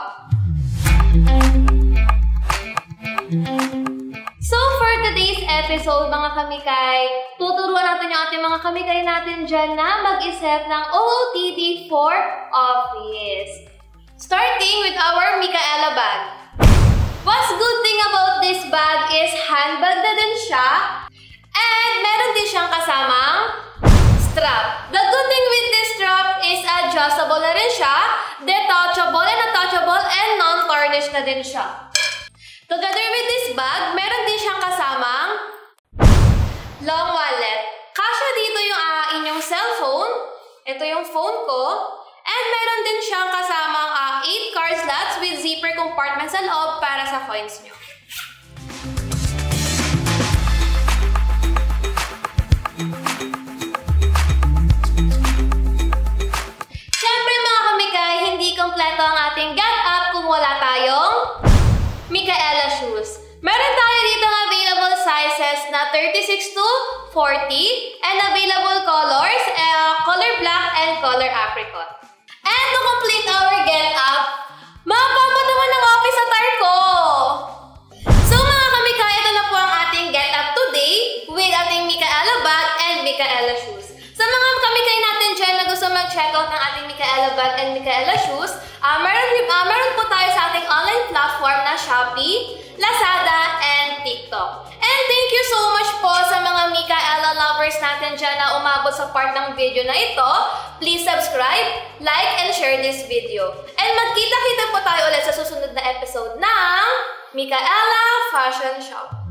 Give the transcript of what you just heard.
Shop. So for today's episode, mga kamikay, tuturuan natin yung ating mga kamikay natin dyan na mag-isip ng OOTD for office. Starting with our Micaela bag. What's good thing about this bag is handbag na din siya and meron din siyang kasamang strap. The good thing with this strap is adjustable na rin siya, detachable and attachable, and non-tarnish na din siya. Together with this bag, meron din siyang kasamang long wallet. Kasya dito yung inyong cellphone. Ito yung phone ko. And meron din siyang kasamang 8 card slots with zipper compartment sa loob para sa coins nyo. Siyempre mga kamikay, hindi kompleto ang ating get up kung wala tayong Micaela shoes. Meron tayo dito ng available sizes na 36 to 40 and available colors, color black and color apricot. And to complete our get up, mapabot naman ng office attire ko! So mga kamikay, ito na po ang ating get up today with ating Micaela bag and Micaela shoes. Sa mga kamikay natin dyan na gusto mag-check out ng ating Micaela bag and Micaela shoes, meron po tayo sa ating online platform na Shopee, Lazada, and TikTok. And thank you so much po sa mga Micaela lovers natin dyan na umabot sa part ng video na ito. Please subscribe, like, and share this video. And magkita-kita po tayo ulit sa susunod na episode ng Micaela Fashion Shop.